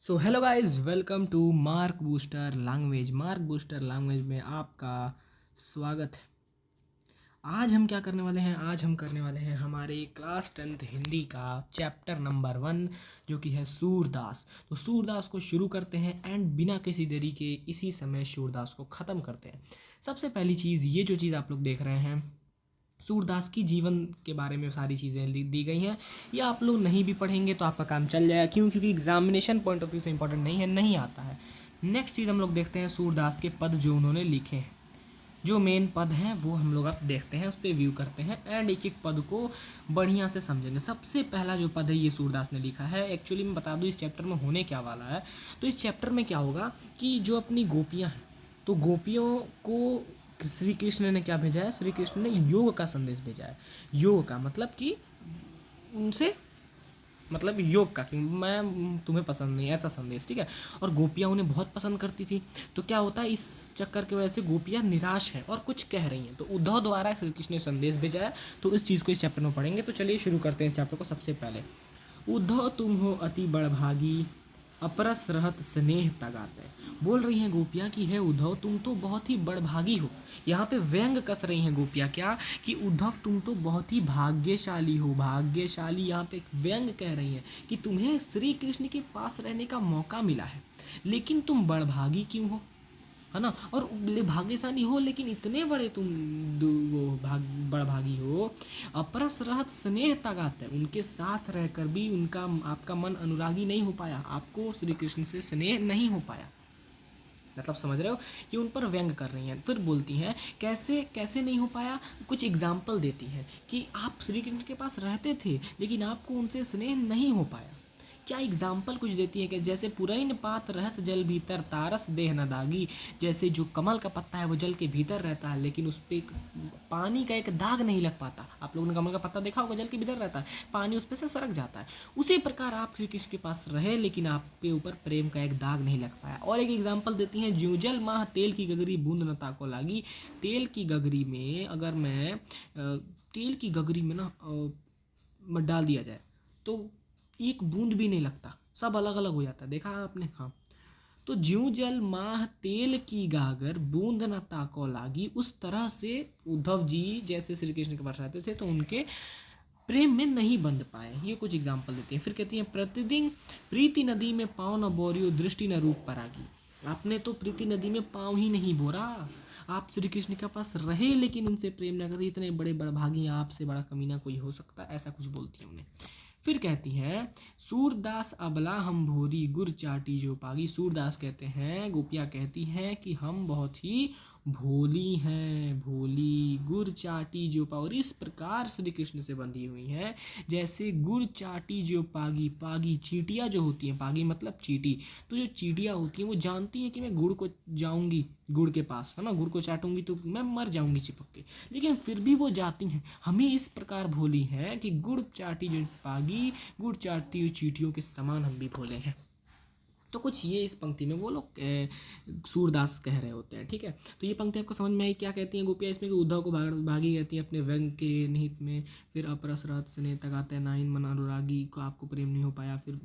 So hello guys, welcome to Mark Booster Language. Mark Booster Language में आपका स्वागत है। आज हम क्या करने वाले हैं? आज हम करने वाले हैं हमारे क्लास 10th हिंदी का चैप्टर नंबर 1 जो कि है सूरदास। तो सूरदास को शुरू करते हैं एंड बिना किसी देरी के इसी समय सूरदास को ख़त्म करते हैं। सबसे पहली चीज़, ये जो चीज़ आप लोग देख रहे हैं, सूरदास की जीवन के बारे में सारी चीज़ें दी गई हैं। या आप लोग नहीं भी पढ़ेंगे तो आपका काम चल जाएगा, क्योंकि एग्जामिनेशन पॉइंट ऑफ व्यू से इंपॉर्टेंट नहीं है, नहीं आता है। नेक्स्ट चीज़ हम लोग देखते हैं सूरदास के पद जो उन्होंने लिखे हैं। जो मेन पद हैं वो हम लोग अब देखते हैं, उस पर व्यू करते हैं एंड एक एक पद को बढ़िया से समझेंगे। सबसे पहला जो पद है ये सूरदास ने लिखा है। एक्चुअली मैं बता दूँ इस चैप्टर में होने क्या वाला है। तो इस चैप्टर में क्या होगा कि जो अपनी गोपियाँ हैं, तो गोपियों को श्री कृष्ण ने क्या भेजा है? श्री कृष्ण ने योग का संदेश भेजा है। योग का मतलब कि उनसे मतलब योग का कि मैं तुम्हें पसंद नहीं, ऐसा संदेश, ठीक है। और गोपियाँ उन्हें बहुत पसंद करती थी। तो क्या होता है, इस चक्कर की वजह से गोपियाँ निराश हैं और कुछ कह रही हैं। तो उद्धव द्वारा श्री कृष्ण ने संदेश भेजा है। तो इस चीज़ को इस चैप्टर में पढ़ेंगे। तो चलिए शुरू करते हैं इस चैप्टर को। सबसे पहले, उद्धव तुम हो अति बड़भागी, अपरस रहत स्नेह तगाते। बोल रही हैं गोपियाँ कि हे उद्धव, तुम तो बहुत ही बड़भागी हो। यहाँ पे व्यंग कस रही हैं गोपियाँ, क्या कि उद्धव तुम तो बहुत ही भाग्यशाली हो। भाग्यशाली यहाँ पे व्यंग कह रही हैं कि तुम्हें श्री कृष्ण के पास रहने का मौका मिला है, लेकिन तुम बड़भागी क्यों हो, है ना। और भाग्यशाली हो लेकिन इतने बड़े तुम बड़भागी हो। अपरस रहत स्नेह तगात है, उनके साथ रहकर भी उनका आपका मन अनुरागी नहीं हो पाया, आपको श्री कृष्ण से स्नेह नहीं हो पाया। मतलब समझ रहे हो कि उन पर व्यंग कर रही हैं। फिर बोलती हैं कैसे कैसे नहीं हो पाया। कुछ एग्जाम्पल देती हैं कि आप श्री कृष्ण के पास रहते थे लेकिन आपको उनसे स्नेह नहीं हो पाया। क्या एग्जाम्पल कुछ देती है कि जैसे पुरैन पात रहस जल भीतर तारस देह न दागी। जैसे जो कमल का पत्ता है वो जल के भीतर रहता है लेकिन उस पर पानी का एक दाग नहीं लग पाता। आप लोगों ने कमल का पत्ता देखा होगा, जल के भीतर रहता है, पानी उस पर से सरक जाता है। उसी प्रकार आप श्री कृष्ण के पास रहे लेकिन आपके ऊपर प्रेम का एक दाग नहीं लग पाया। और एक एग्जाम्पल देती हैं, ज्यों जल माह तेल की गगरी बूंद न ताको लागी। तेल की गगरी में अगर मैं तेल की गगरी में ना डाल दिया जाए तो एक बूंद भी नहीं लगता, सब अलग अलग हो जाता है। देखा है आपने? हाँ। तो ज्यों जल माह तेल की गागर बूंद न ताको लागी, उस तरह से उद्धव जी जैसे श्री कृष्ण के पास रहते थे तो उनके प्रेम में नहीं बंध पाए। ये कुछ एग्जाम्पल देती हैं। फिर कहती हैं प्रतिदिन प्रीति नदी में पाँव न बोरियो दृष्टि न रूप परागी। आपने तो प्रीति नदी में पाँव ही नहीं बोरा, आप श्री कृष्ण के पास रहे लेकिन उनसे प्रेम न करे। इतने बड़े बड़भागी, आपसे बड़ा कमीना कोई हो सकता है? ऐसा कुछ बोलती हैं उन्हें। फिर कहती हैं सूरदास अबला हम भोरी गुर चाटी जो पागी। सूरदास कहते हैं, गोपियाँ कहती हैं कि हम बहुत ही भोली हैं, भोली गुर चाटी जो पा। और इस प्रकार श्री कृष्ण से बंधी हुई हैं जैसे गुर चाटी जो पागी। पागी चींटियाँ जो होती हैं, पागी मतलब चींटी। तो जो चींटियाँ होती हैं वो जानती हैं कि मैं गुड़ को जाऊंगी, गुड़ के पास, है ना, गुड़ को चाटूंगी तो मैं मर जाऊंगी चिपक के, लेकिन फिर भी वो जाती हैं। हमें इस प्रकार भोली हैं कि गुड़ चाटी जो पागी, गुड़ चाटती हुई चींटियों के समान हम भी भोले हैं। तो कुछ ये इस पंक्ति में वो लोग सूरदास कह रहे होते हैं, ठीक है। तो ये पंक्ति आपको समझ में आई क्या कहती हैं गोपियाँ इसमें? कि उद्धव को भागी कहती हैं अपने व्यंग के निहित में। फिर अपरस रहत स्नेह तगाते नाइन मन अनुरागी, को आपको प्रेम नहीं हो पाया। फिर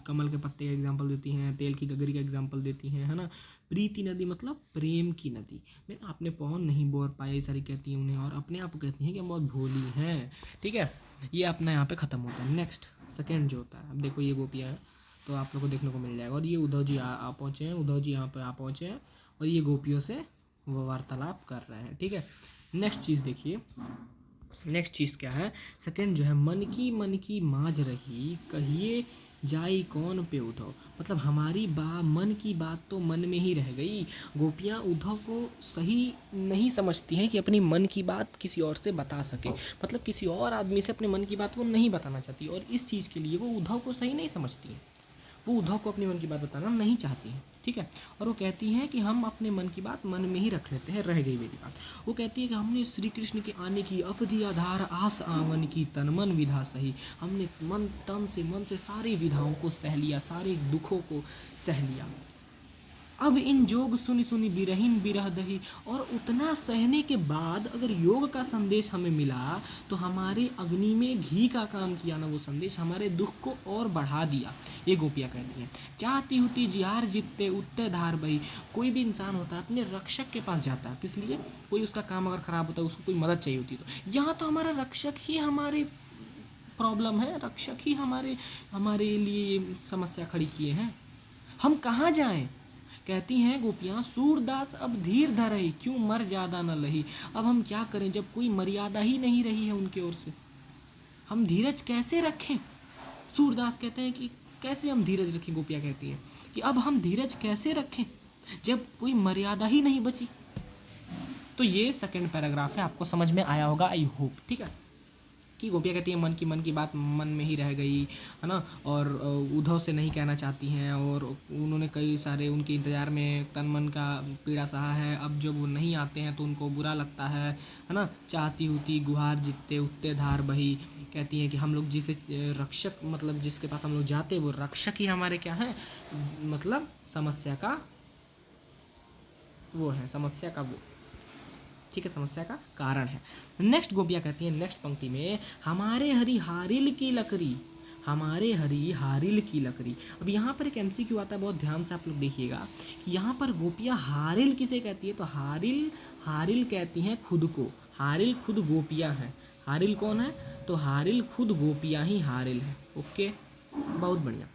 कमल के पत्ते का एग्जाम्पल देती हैं, तेल की गगरी का एग्जाम्पल देती हैं, है ना। प्रीति नदी मतलब प्रेम की नदी में आपने पौन नहीं बोर पाया, ये सारी कहती हैं उन्हें। और अपने आप को कहती हैं कि हम बहुत भोली हैं, ठीक है। ये अपना यहाँ पे ख़त्म होता है। नेक्स्ट सेकेंड जो होता है, अब देखो ये गोपियाँ हैं तो आप लोग को देखने को मिल जाएगा। और ये उद्धव जी आ पहुँचे हैं, उद्धव जी यहाँ पे आ पहुँचे हैं और ये गोपियों से वो वार्तालाप कर रहे हैं, ठीक है। नेक्स्ट चीज़ देखिए, नेक्स्ट चीज़ क्या है? सेकेंड जो है, मन की माज रही कहिए जाई कौन पे उद्धव। मतलब हमारी मन की बात तो मन में ही रह गई। गोपियाँ उद्धव को सही नहीं समझती हैं कि अपनी मन की बात किसी और से बता सके। मतलब किसी और आदमी से अपने मन की बात वो नहीं बताना चाहती, और इस चीज़ के लिए वो उद्धव को सही नहीं समझती हैं। वो उद्धव को अपनी मन की बात बताना नहीं चाहती हैं, ठीक है। और वो कहती हैं कि हम अपने मन की बात मन में ही रख लेते हैं। रह गई मेरी बात। वो कहती है कि हमने श्री कृष्ण के आने की अवधि आधार आस आवन की तन मन विधा सही। हमने मन तन से, मन से सारी विधाओं को सह लिया, सारे दुखों को सह लिया। अब इन जोग सुनि सुनि बिरहिन बिरह दही। और उतना सहने के बाद अगर योग का संदेश हमें मिला तो हमारे अग्नि में घी का काम किया ना, वो संदेश हमारे दुख को और बढ़ा दिया। ये गोपियाँ कहती हैं। चाहती हुती जिहार जीतते उत्ते धार बही। कोई भी इंसान होता है अपने रक्षक के पास जाता है, किस लिए? कोई उसका काम अगर खराब होता है, उसको कोई मदद चाहिए होती है, तो यहाँ तो हमारा रक्षक ही हमारे प्रॉब्लम है, रक्षक ही हमारे लिए समस्या खड़ी किए हैं। हम कहाँ जाएं? कहती हैं गोपियाँ, सूरदास अब धीर धरहि, क्यों मर ज्यादा न लही। अब हम क्या करें जब कोई मर्यादा ही नहीं रही है उनकी ओर से, हम धीरज कैसे रखें? सूरदास कहते हैं कि कैसे हम धीरज रखें। गोपियाँ कहती हैं कि अब हम धीरज कैसे रखें जब कोई मर्यादा ही नहीं बची। तो ये सेकंड पैराग्राफ है, आपको समझ में आया होगा, आई होप। ठीक है, कि गोपियाँ कहती हैं मन की बात मन में ही रह गई, है ना, और उद्धव से नहीं कहना चाहती हैं, और उन्होंने कई सारे उनके इंतज़ार में तन मन का पीड़ा सहा है। अब जब वो नहीं आते हैं तो उनको बुरा लगता है ना। चाहती हुती गुहार जितते उत्ते धार बही। कहती हैं कि हम लोग जिसे रक्षक, मतलब जिसके पास हम लोग जाते वो रक्षक ही हमारे क्या है, मतलब समस्या का वो है, समस्या का वो, ठीक है, समस्या का कारण है। नेक्स्ट गोपियाँ कहती हैं नेक्स्ट पंक्ति में, हमारे हरि हारिल की लकड़ी, हमारे हरि हारिल की लकड़ी। अब यहाँ पर एक एमसीक्यू आता है, बहुत ध्यान से आप लोग देखिएगा कि यहाँ पर गोपियाँ हारिल किसे कहती है, तो हारिल कहती हैं खुद को। हारिल खुद गोपियाँ हैं। हारिल कौन है, तो हारिल खुद गोपियाँ ही हारिल है। ओके, बहुत बढ़िया।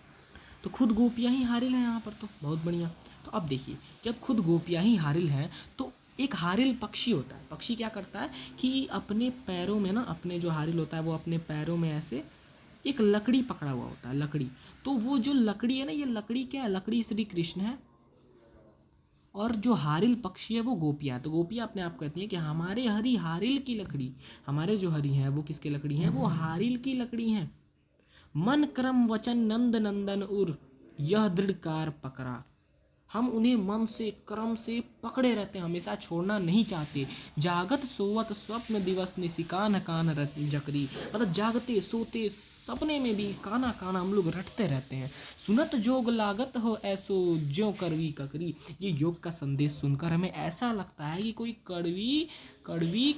तो खुद गोपियाँ ही हारिल हैं यहाँ पर, तो बहुत बढ़िया। तो अब देखिए, जब खुद गोपियाँ ही हारिल हैं तो एक हारिल पक्षी होता है। पक्षी क्या करता है कि अपने पैरों में ना, अपने जो हारिल होता है वो अपने पैरों में ऐसे एक लकड़ी पकड़ा हुआ होता है, लकड़ी। तो वो जो लकड़ी है ना, ये लकड़ी क्या है, लकड़ी श्री कृष्ण है, और जो हारिल पक्षी है वो गोपियाँ। तो गोपियाँ अपने आप कहती हैं कि हमारे हरि हारिल की लकड़ी, हमारे जो हरि हैं वो किसके लकड़ी हैं, वो हारिल की लकड़ी हैं। मन क्रम वचन नंद नंदन उर, यह दृढ़कार पकड़ा। हम उन्हें मन से क्रम से पकड़े रहते हैं, हमेशा छोड़ना नहीं चाहते। जागत सोवत स्वप्न दिवस निशिकान कान जकरी। मतलब जागते सोते सपने में भी काना काना हम लोग रटते रहते हैं। सुनत जोग लागत हो ऐसो ज्यों करवी ककरी। ये योग का संदेश सुनकर हमें ऐसा लगता है कि कोई कड़वी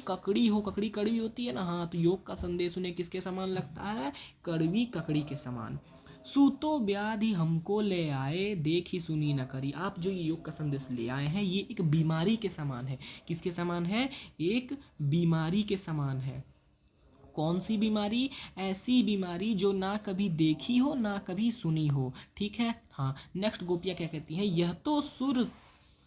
ककड़ी हो। ककड़ी कड़वी होती है ना, हाँ, तो योग का संदेश उन्हें किसके समान लगता है, कड़वी ककड़ी के समान। सूतो व्याधि हमको ले आए, देखी सुनी न करी। आप जो ये योग का संदेश ले आए हैं ये एक बीमारी के समान है। किसके समान है, एक बीमारी के समान है। कौन सी बीमारी, ऐसी बीमारी जो ना कभी देखी हो ना कभी सुनी हो। ठीक है, हाँ। नेक्स्ट गोपियाँ क्या कहती हैं, यह तो सुर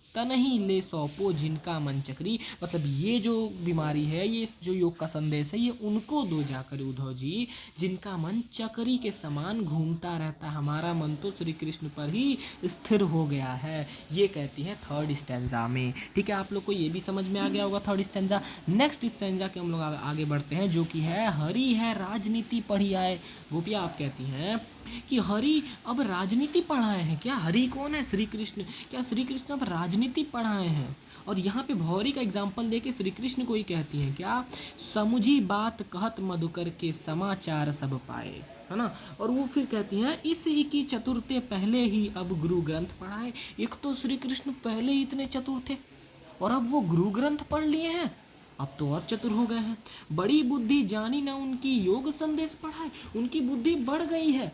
तन ही ले सौंपो जिनका मन चक्री। मतलब ये जो बीमारी है, ये जो योग का संदेश है, ये उनको दो जाकर उद्धव जी जिनका मन चक्री के समान घूमता रहता है। हमारा मन तो श्री कृष्ण पर ही स्थिर हो गया है। ये कहती है थर्ड स्टैंजा में। ठीक है, आप लोग को ये भी समझ में आ गया होगा थर्ड स्टैंजा। नेक्स्ट स्टैंजा के हम लोग आगे बढ़ते हैं, जो कि है हरि है राजनीति पढ़ी आए। गोपियाँ आप कहती हैं कि हरि अब राजनीति पढ़ाए हैं। क्या हरि कौन है, श्री कृष्ण। क्या श्री कृष्ण अब राजनीति पढ़ाए हैं। और यहाँ पे भौरी का एग्जाम्पल देके श्री कृष्ण को ही कहती हैं, क्या, समुझी बात कहत मधुकर के समाचार सब पाए, है ना। और वो फिर कहती हैं, इस ही की चतुरते पहले ही अब गुरु ग्रंथ पढ़ाए। एक तो श्री कृष्ण पहले ही इतने चतुर थे और अब वो गुरु ग्रंथ पढ़ लिए हैं, अब तो और चतुर हो गए हैं। बड़ी बुद्धि जानी ना उनकी योग संदेश पढ़ाए। उनकी बुद्धि बढ़ गई है।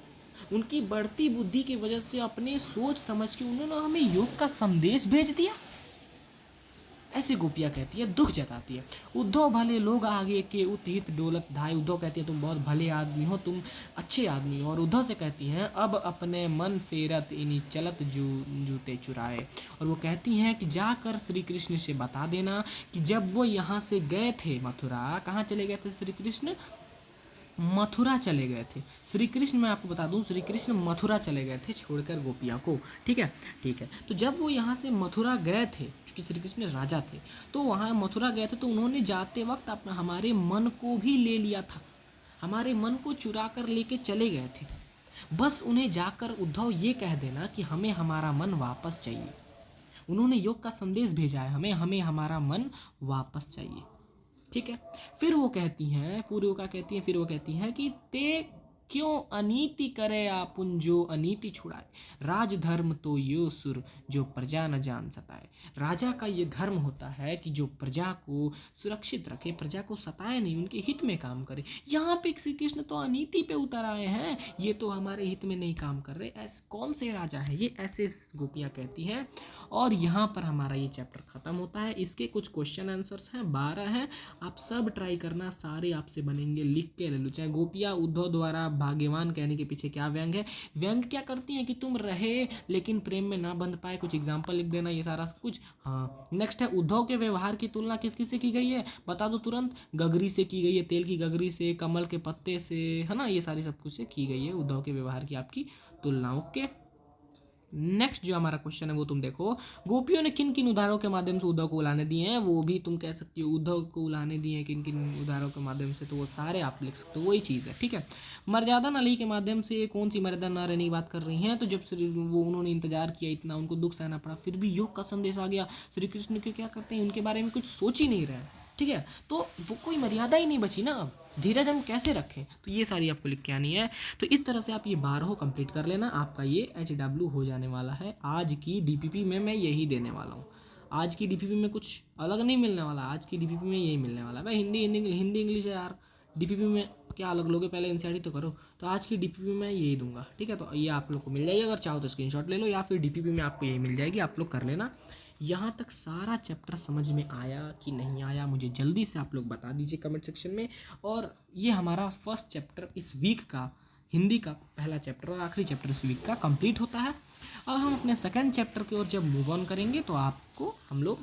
उनकी बढ़ती बुद्धि की वजह से अपने सोच समझ के उन्होंने हमें योग का संदेश भेज दिया। ऐसे गोपियाँ कहती है, दुख जताती है। उद्धव भले लोग आगे के उतहित डोलत धाय। उद्धव कहती है तुम बहुत भले आदमी हो, तुम अच्छे आदमी हो। और उद्धव से कहती हैं, अब अपने मन फेरत इन्हीं चलत जूते चुराए। और वो कहती हैं कि जाकर श्री कृष्ण से बता देना कि जब वो यहाँ से गए थे मथुरा, कहाँ चले गए थे श्री कृष्ण, मथुरा चले गए थे श्री कृष्ण। मैं आपको बता दूं, श्री कृष्ण मथुरा चले गए थे छोड़कर गोपियाँ को। ठीक है, ठीक है। तो जब वो यहाँ से मथुरा गए थे, क्योंकि श्री कृष्ण राजा थे, तो वहाँ मथुरा गए थे, तो उन्होंने जाते वक्त अपना हमारे मन को भी ले लिया था। हमारे मन को चुरा कर लेके चले गए थे। बस उन्हें जाकर उद्धव ये कह देना कि हमें हमारा मन वापस चाहिए। उन्होंने योग का संदेश भेजा है हमें हमारा मन वापस चाहिए। ठीक है, फिर वो कहती हैं, फिर वो कहती हैं कि ते क्यों अनीति करे आपुन जो अनीति छुड़ाए, राज धर्म तो यो सुर जो प्रजा न जान सताए। राजा का ये धर्म होता है कि जो प्रजा को सुरक्षित रखे, प्रजा को सताए नहीं, उनके हित में काम करे। यहाँ पे श्री कृष्ण तो अनीति पे उतर आए हैं, ये तो हमारे हित में नहीं काम कर रहे। ऐसे कौन से राजा है ये, ऐसे गोपियाँ कहती हैं। और यहाँ पर हमारा ये चैप्टर खत्म होता है। इसके कुछ क्वेश्चन आंसर्स हैं, 12 हैं, आप सब ट्राई करना, सारे आपसे बनेंगे, लिख के ले लो। चाहे गोपियाँ उद्धव द्वारा भाग्यवान कहने के पीछे क्या व्यंग है, व्यंग क्या करती हैं कि तुम रहे लेकिन प्रेम में ना बंध पाए, कुछ एग्जाम्पल लिख देना, ये सारा कुछ। हाँ, नेक्स्ट है उद्धव के व्यवहार की तुलना किस किस से की गई है, बता दो तुरंत। गगरी से की गई है, तेल की गगरी से, कमल के पत्ते से, है ना, ये सारी सब कुछ से की गई है उद्धव के व्यवहार की आपकी तुलना। ओके, नेक्स्ट जो हमारा क्वेश्चन है वो तुम देखो, गोपियों ने किन किन उदाहरणों के माध्यम से उद्धव को उलाने दिए हैं, वो भी तुम कह सकती हो उद्धव को उलाने दिए हैं किन किन उदाहरणों के माध्यम से, तो वो सारे आप लिख सकते हो, वही चीज़ है। ठीक है, मर्यादा नली के माध्यम से कौन सी मर्यादा न रहने की बात कर रही हैं, तो जब वो उन्होंने इंतजार किया इतना, उनको दुख सहना पड़ा, फिर भी योग का संदेश आ गया, श्री कृष्ण के क्या करते हैं, उनके बारे में कुछ सोच ही नहीं रहे। ठीक है, तो वो कोई मर्यादा ही नहीं बची ना, अब धीरज हम कैसे रखें, तो ये सारी आपको लिख के आनी है। तो इस तरह से आप ये 12 कंप्लीट कर लेना, आपका ये HW हो जाने वाला है। आज की DPP में मैं यही देने वाला हूँ, आज की DPP में कुछ अलग नहीं मिलने वाला, आज की DPP में यही मिलने वाला है। मैं हिंदी इंग्लिश है यार, DPP में क्या अलग लोगे, पहले NCERT तो करो। तो आज की DPP में यही दूंगा, ठीक है, तो ये आप लोग को मिल जाएगी, अगर चाहो तो स्क्रीनशॉट ले लो, या फिर DPP में आपको यही मिल जाएगी, आप लोग कर लेना। यहाँ तक सारा चैप्टर समझ में आया कि नहीं आया, मुझे जल्दी से आप लोग बता दीजिए कमेंट सेक्शन में। और ये हमारा फर्स्ट चैप्टर इस वीक का, हिंदी का पहला चैप्टर और आखिरी चैप्टर इस वीक का कंप्लीट होता है। और हम अपने सेकंड चैप्टर की ओर जब मूव ऑन करेंगे तो आपको हम लोग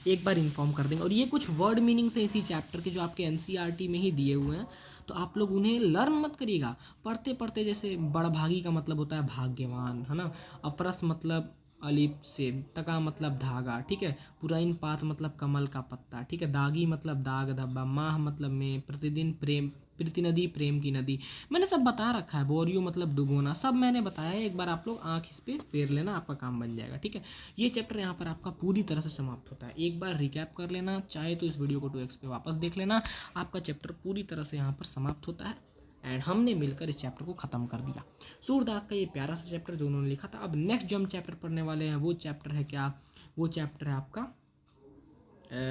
एक बार इन्फॉर्म कर देंगे। और ये कुछ वर्ड मीनिंग्स हैं इसी चैप्टर के जो आपके NCERT में ही दिए हुए हैं, तो आप लोग उन्हें लर्न मत करिएगा पढ़ते पढ़ते। जैसे बड़भागी का मतलब होता है भाग्यवान, है ना, अपरस मतलब अलिप से, तका मतलब धागा, ठीक है, पुराइन पात मतलब कमल का पत्ता, ठीक है, दागी मतलब दाग धब्बा, माह मतलब में, प्रतिदिन प्रेम, प्रीति नदी प्रेम की नदी, मैंने सब बता रखा है, बोरियो मतलब डुबोना, सब मैंने बताया है। एक बार आप लोग आँख इस पर फेर लेना, आपका काम बन जाएगा। ठीक है, ये चैप्टर यहाँ पर आपका पूरी तरह से समाप्त होता है। एक बार रिकैप कर लेना, चाहे तो इस वीडियो को 2x पे वापस देख लेना, आपका चैप्टर पूरी तरह से यहाँ पर समाप्त होता है। एंड हमने मिलकर इस चैप्टर को ख़त्म कर दिया, सूरदास का ये प्यारा सा चैप्टर जो उन्होंने लिखा था। अब नेक्स्ट जो हम चैप्टर पढ़ने वाले हैं वो चैप्टर है क्या, वो चैप्टर है आपका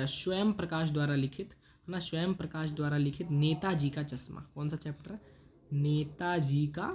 स्वयं प्रकाश द्वारा लिखित, है ना, स्वयं प्रकाश द्वारा लिखित नेताजी का चश्मा। कौन सा चैप्टर है, नेताजी का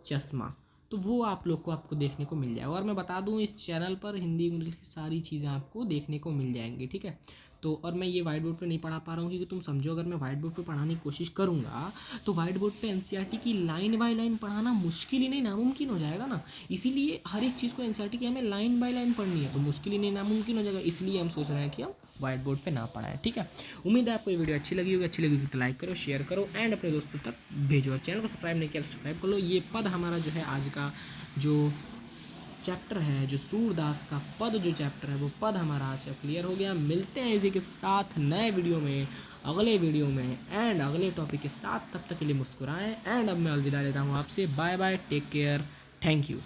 चश्मा। तो वो आप लोग को आपको देखने को मिल जाएगा। और मैं बता दूं, इस चैनल पर हिंदी इंग्लिश की सारी चीज़ें आपको देखने को मिल जाएंगी। ठीक है, तो और मैं ये वाइट बोर्ड पे नहीं पढ़ा पा रहा हूँ क्योंकि तुम समझो, अगर मैं वाइट बोर्ड पे पढ़ाने की कोशिश करूँगा तो वाइट बोर्ड पे NCERT की लाइन बाय लाइन पढ़ाना मुश्किल ही नहीं नामुमकिन हो जाएगा ना। इसीलिए हर एक चीज़ को NCERT की हमें लाइन बाय लाइन पढ़नी है, तो मुश्किल ही नहीं नामुमकिन हो जाएगा। इसलिए हम सोच रहे हैं कि हम वाइट बोर्ड पे ना पढ़ाएं। ठीक है, उम्मीद है आपको ये वीडियो अच्छी लगी होगी तो लाइक करो, शेयर करो एंड अपने दोस्तों तक भेजो। और चैनल को सब्सक्राइब नहीं किया तो सब्सक्राइब कर लो। ये पद हमारा जो है आज का जो चैप्टर है, जो सूरदास का पद जो चैप्टर है, वो पद हमारा आज क्लियर हो गया। मिलते हैं इसी के साथ नए वीडियो में, अगले वीडियो में एंड अगले टॉपिक के साथ। तब तक के लिए मुस्कुराएं एंड अब मैं अलविदा लेता हूँ आपसे। Bye bye, take care, thank you.